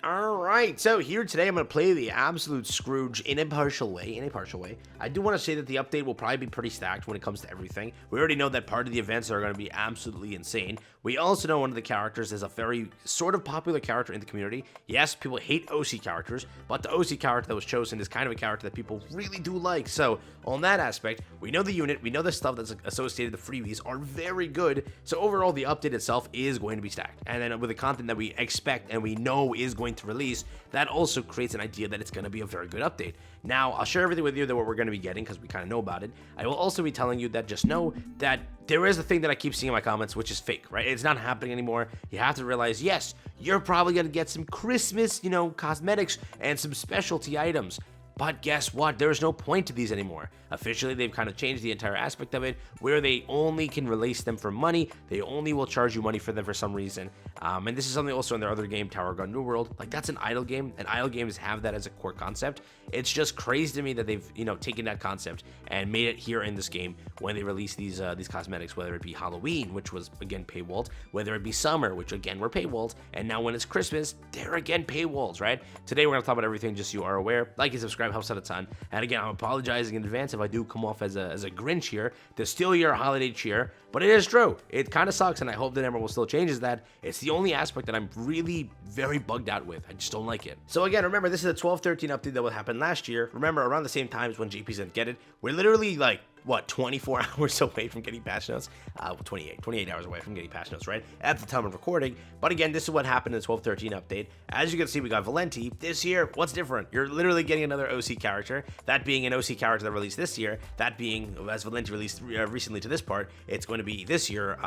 Alright, so here today I'm going to play the absolute Scrooge in a partial way. I do want to say that the update will probably be pretty stacked when it comes to everything. We already know that part of the events are going to be absolutely insane. We also know one of the characters is a very sort of popular character in the community. Yes, people hate OC characters, but the OC character that was chosen is kind of a character that people really do like. So on that aspect, we know the unit, we know the stuff that's associated with the freebies are very good. So overall, the update itself is going to be stacked. And then with the content that we expect and we know is going to release, that also creates an idea that it's going to be a very good update. Now, I'll share everything with you that what we're going to be getting because we kind of know about it. I will also be telling you that just know that there is a thing that I keep seeing in my comments, which is fake, right? It's not happening anymore. You have to realize, yes, you're probably going to get some Christmas, cosmetics and some specialty items. But guess what? There's no point to these anymore. Officially, they've kind of changed the entire aspect of it, where they only can release them for money. They only will charge you money for them for some reason. And this is something also in their other game, Tower Gun New World. Like, that's an idle game, and idle games have that as a core concept. It's just crazy to me that they've, taken that concept and made it here in this game when they release these cosmetics, whether it be Halloween, which was, again, paywalled, whether it be summer, which, again, were paywalled, and now when it's Christmas, they're, again, paywalls, right? Today, we're going to talk about everything just so you are aware. Like and subscribe helps out a ton. And again, I'm apologizing in advance if I do come off as a Grinch here to steal your holiday cheer, but it is true. It kind of sucks, and I hope that Emerald still changes that. It's the only aspect that I'm really very bugged out with. I just don't like it. So again, remember, this is a 12-13 update that would happen last year. Remember, around the same times when JP's didn't get it, we're literally like, what, 24 hours away from getting patch notes? 28 hours away from getting patch notes, right? At the time of recording. But again, this is what happened in the 12-13 update. As you can see, we got Valenti. This year, what's different? You're literally getting another OC character. That being an OC character that released this year. That being, as Valenti released recently to this part, it's going to be this year,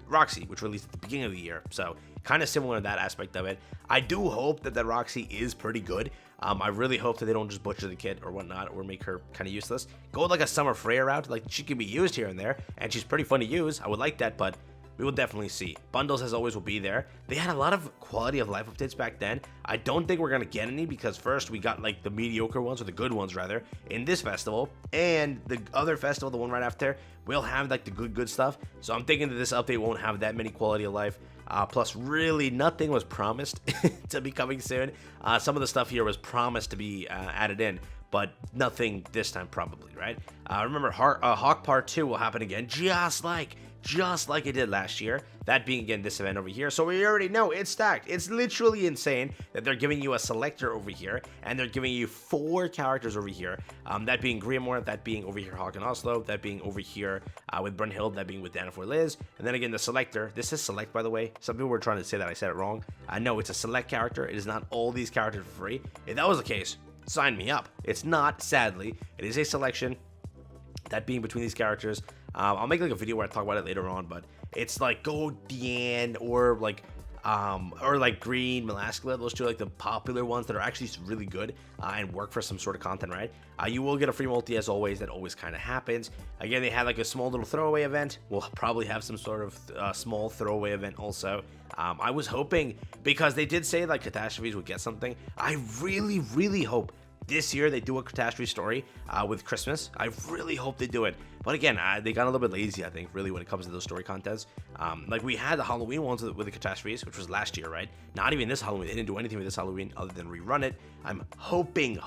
Roxy, which released at the beginning of the year. So kind of similar to that aspect of it. I do hope that Roxy is pretty good. I really hope that they don't just butcher the kid or whatnot, or make her kind of useless. Go with like a Summer Freya route, like she can be used here and there, and she's pretty fun to use. I would like that, but we will definitely see. Bundles, as always, will be there. They had a lot of quality of life updates back then. I don't think we're going to get any because first we got like the mediocre ones, or the good ones rather, in this festival. And the other festival, the one right after, will have like the good stuff. So I'm thinking that this update won't have that many quality of life. Plus, really, nothing was promised to be coming soon. Some of the stuff here was promised to be added in, but nothing this time probably, right? Remember, Hawk Part 2 will happen again, just like it did last year. That being, again, this event over here. So we already know it's stacked. It's literally insane that they're giving you a selector over here, and they're giving you 4 characters over here. That being Griamore, that being over here Hawk and Oslo, that being over here with Brunhild, that being with Danafor Liz. And then again, the selector. This is select, by the way. Some people were trying to say that I said it wrong. I know it's a select character. It is not all these characters for free. If that was the case, sign me up. It's not, sadly. It is a selection. That being between these characters. I'll make like a video where I talk about it later on, but it's like Go Dian or like Green, Melascula. Those two are like the popular ones that are actually really good and work for some sort of content, right? You will get a free multi as always. That always kind of happens. Again, they had like a small little throwaway event. We'll probably have some sort of small throwaway event also. I was hoping, because they did say like catastrophes would get something. I really hope this year they do a catastrophe story with Christmas. I really hope they do it. But again, they got a little bit lazy, I think, really, when it comes to those story contests. Like we had the Halloween ones with the catastrophes, which was last year, right? Not even this Halloween. They didn't do anything with this Halloween other than rerun it. I'm hoping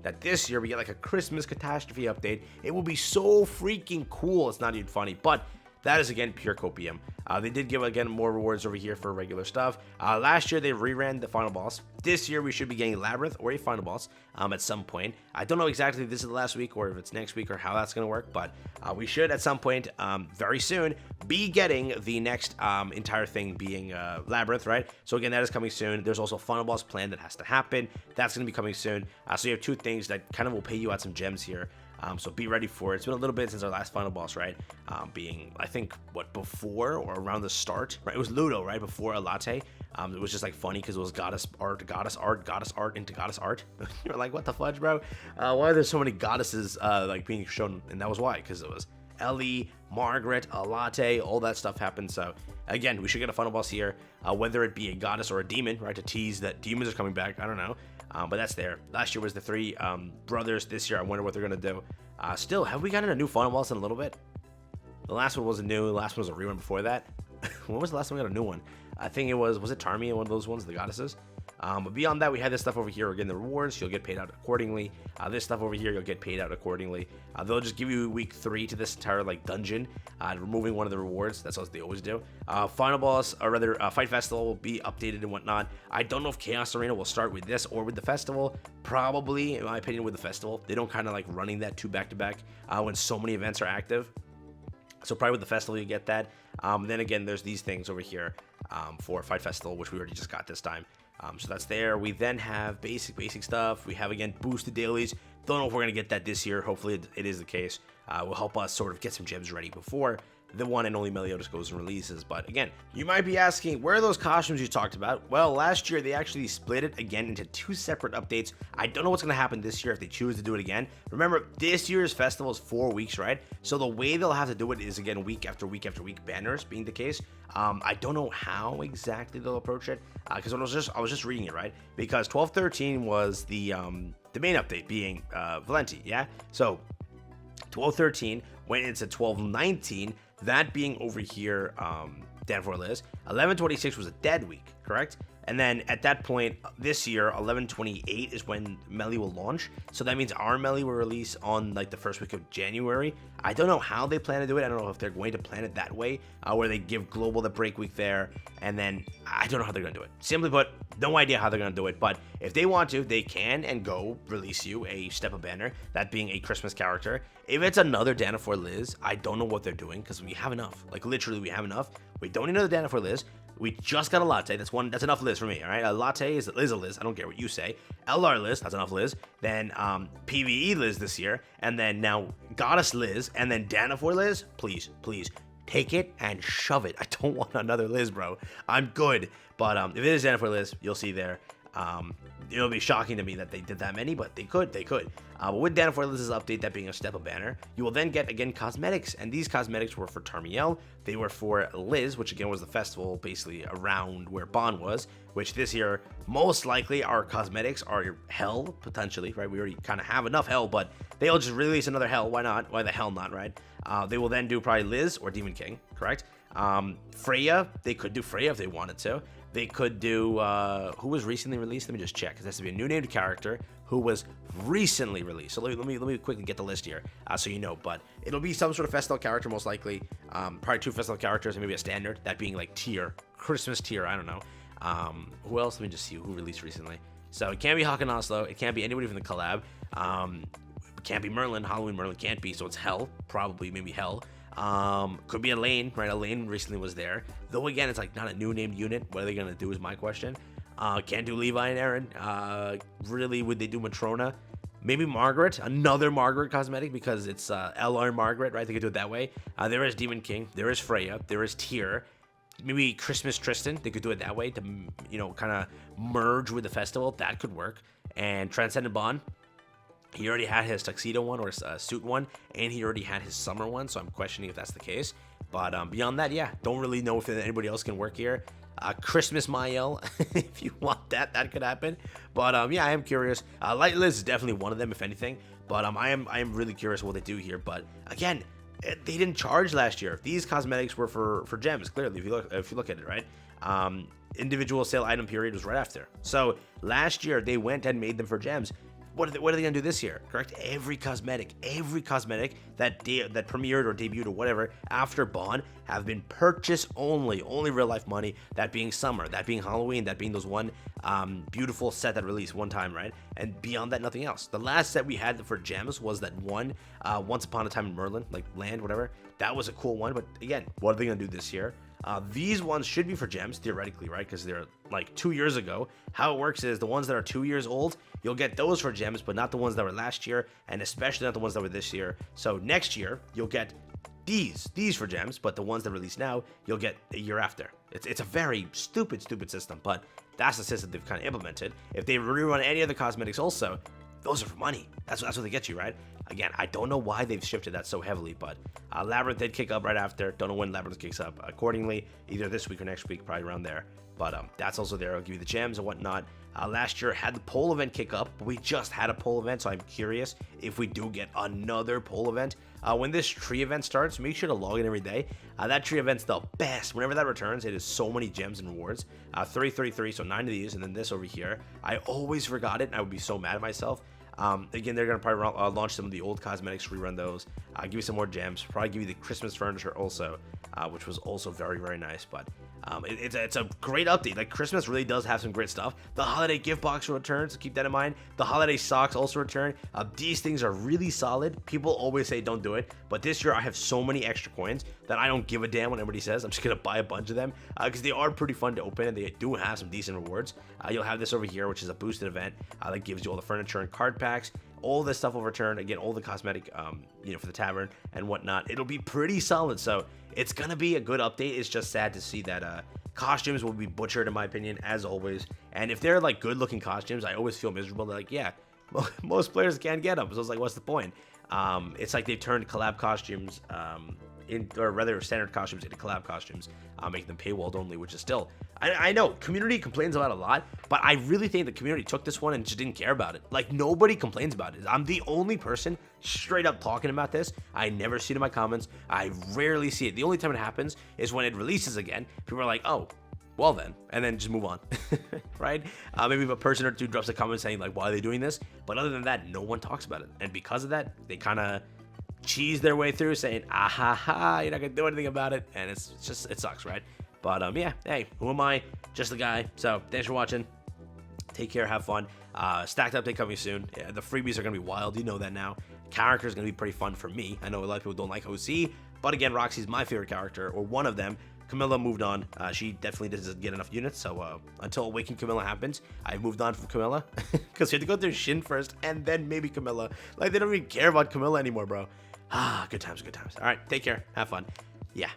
that this year we get like a Christmas catastrophe update. It will be so freaking cool. It's not even funny, but that is, again, pure copium. They did give, again, more rewards over here for regular stuff. Last year, they reran the final boss. This year, we should be getting Labyrinth or a final boss at some point. I don't know exactly if this is the last week or if it's next week or how that's going to work, but we should, at some point, very soon, be getting the next entire thing being Labyrinth, right? So, again, that is coming soon. There's also a final boss plan that has to happen. That's going to be coming soon. So, you have 2 things that kind of will pay you out some gems here. So be ready for it. It's been a little bit since our last final boss, right? Being, I think, before or around the start, right? It was Ludo, right? Before a latte. It was just like funny because it was goddess art into goddess art. You're like, what the fudge, bro? Why are there so many goddesses like being shown? And that was why, because it was Ellie, Margaret, a latte, all that stuff happened. So again, we should get a final boss here, whether it be a goddess or a demon, right? To tease that demons are coming back. I don't know. But that's there. Last year was the 3 brothers. This year, I wonder what they're going to do. Still, have we gotten a new final boss in a little bit? The last one wasn't new. The last one was a rerun before that. When was the last time we got a new one? I think it was it Tarmia, one of those ones, the goddesses? But beyond that, we had this stuff over here. Again, the rewards, you'll get paid out accordingly. This stuff over here, you'll get paid out accordingly. They'll just give you week 3 to this entire like dungeon, removing one of the rewards. That's what they always do. Final boss, or rather, Fight Festival will be updated and whatnot. I don't know if Chaos Arena will start with this or with the festival. Probably, in my opinion, with the festival. They don't kind of like running that 2 back-to-back when so many events are active. So probably with the festival you get that. Then again, there's these things over here for Fight Festival, which we already just got this time. So that's there. We then have basic stuff. We have, again, boosted dailies. Don't know if we're going to get that this year. Hopefully it is the case. Will help us sort of get some gems ready before the one and only Meliodas goes and releases. But again, you might be asking, where are those costumes you talked about? Well, last year they actually split it again into 2 separate updates. I don't know what's going to happen this year if they choose to do it again. Remember, this year's festival is 4 weeks, right? So the way they'll have to do it is, again, week after week after week, banners being the case. I don't know how exactly they'll approach it, because I was just reading it, right? Because 12.13 was the main update being Valenti, yeah? So 12.13 went into 12.19, that being over here, Dan for Liz. 11.26 was a dead week, correct? And then at that point, this year, 11.28 is when Melee will launch. So that means our Melee will release on like the first week of January. I don't know how they plan to do it. I don't know if they're going to plan it that way, where they give Global the break week there. And then I don't know how they're going to do it. Simply put, no idea how they're going to do it. But if they want to, they can and go release you a Step Up banner, that being a Christmas character. If it's another Dana for Liz, I don't know what they're doing because we have enough. Like literally, we have enough. We don't need another Dana for Liz. We just got a latte. That's enough Liz for me, all right? A latte is a Liz. I don't care what you say. LR Liz, that's enough Liz. Then PvE Liz this year. And then now Goddess Liz. And then Dana for Liz. Please, take it and shove it. I don't want another Liz, bro. I'm good. But if it is Dana for Liz, you'll see there. It'll be shocking to me that they did that many, but they could. But with Dana for Liz's update, that being a Step Up banner, you will then get, again, cosmetics. And these cosmetics were for Tarmiel. They were for Liz, which, again, was the festival basically around where Bond was, which this year, most likely, our cosmetics are Hell, potentially, right? We already kind of have enough Hell, but they'll just release another Hell. Why not? Why the hell not, right? They will then do probably Liz or Demon King, correct? Freya, they could do Freya if they wanted to. They could do, who was recently released? Let me just check, because it has to be a new named character who was recently released. So let me quickly get the list here, so you know. But it'll be some sort of festival character, most likely. Probably 2 festival characters, and maybe a standard, that being like tier, Christmas tier, I don't know. Who else? Let me just see who released recently. So it can't be Hawk and Oslo. It can't be anybody from the collab. It can't be Merlin. Halloween Merlin can't be, so it's Hell. Probably, maybe Hell. Could be Elaine, right? Elaine recently was there. Though again, it's like not a new named unit. What are they gonna do is my question. Can't do Levi and Aaron. Really, would they do Matrona? Maybe Margaret, another Margaret cosmetic, because it's LR Margaret, right? They could do it that way. There is Demon King, there is Freya, there is Tyr. Maybe Christmas Tristan, they could do it that way to, you know, kind of merge with the festival. That could work. And Transcendent Bond, he already had his tuxedo one or suit one, and he already had his summer one, so I'm questioning if that's the case. But beyond that, yeah, don't really know if anybody else can work here. Christmas Mael, if you want that could happen. But yeah, I am curious. Light Liz is definitely one of them, if anything. But I am really curious what they do here. But again, they didn't charge last year. These cosmetics were for gems, clearly, if you look at it, right? Individual sale item period was right after. So last year, they went and made them for gems. What are they going to do this year? Correct? Every cosmetic that premiered or debuted or whatever after Bond have been purchase only real life money. That being summer, that being Halloween, that being those one beautiful set that released one time, right? And beyond that, nothing else. The last set we had for gems was that one Once Upon a Time in Merlin, like Land, whatever. That was a cool one, but again, what are they going to do this year? These ones should be for gems, theoretically, right? Because they're like 2 years ago. How it works is the ones that are 2 years old, you'll get those for gems, but not the ones that were last year, and especially not the ones that were this year. So next year, you'll get these for gems, but the ones that release now, you'll get a year after. It's a very stupid system, but that's the system they've kind of implemented. If they rerun any other cosmetics also, those are for money. That's what they get you, right? Again, I don't know why they've shifted that so heavily, but Labyrinth did kick up right after. Don't know when Labyrinth kicks up accordingly, either this week or next week, probably around there. But that's also there. I'll give you the gems and whatnot. Last year had the pole event kick up, but we just had a pole event, so I'm curious if we do get another pole event. When this tree event starts, make sure to log in every day. That tree event's the best. Whenever that returns, it is so many gems and rewards. 33, so 9 of these, and then this over here. I always forgot it, and I would be so mad at myself. Again, they're going to probably launch some of the old cosmetics, rerun those, give you some more gems, probably give you the Christmas furniture also, which was also very, very nice. But it's a great update. Like, Christmas really does have some great stuff. The holiday gift box returns, so keep that in mind. The holiday socks also return. These things are really solid. People always say don't do it, but this year I have so many extra coins that I don't give a damn what anybody says. I'm just going to buy a bunch of them because they are pretty fun to open, and they do have some decent rewards. You'll have this over here, which is a boosted event that gives you all the furniture and card packs. All this stuff will return. Again, all the cosmetic, for the tavern and whatnot. It'll be pretty solid. So it's going to be a good update. It's just sad to see that costumes will be butchered, in my opinion, as always. And if they're like good looking costumes, I always feel miserable. They're like, yeah, most players can't get them. So it's like, what's the point? It's like they've turned collab costumes, or rather standard costumes into collab costumes, making them paywalled only, which is still, I know community complains about it a lot, but I really think the community took this one and just didn't care about it. Like, nobody complains about it. I'm the only person straight up talking about this. I never see it in my comments. I rarely see it. The only time it happens is when it releases again. People are like, oh, well then, and then just move on, right? Maybe a person or two drops a comment saying like, why are they doing this? But other than that, no one talks about it. And because of that, they kind of cheese their way through saying, ah ha ha, you're not gonna do anything about it. And it's just, it sucks, right? But yeah, hey, who am I? Just a guy. So thanks for watching. Take care, have fun. Stacked update coming soon. Yeah, the freebies are gonna be wild, you know that now. Character is gonna be pretty fun for me. I know a lot of people don't like OC, but again, Roxy's my favorite character, or one of them. Camilla moved on. She definitely doesn't get enough units, so until Awaken Camilla happens, I've moved on from Camilla. Because you have to go through Shin first, and then maybe Camilla. Like, they don't even care about Camilla anymore, bro. Good times, good times. All right, take care, have fun. Yeah.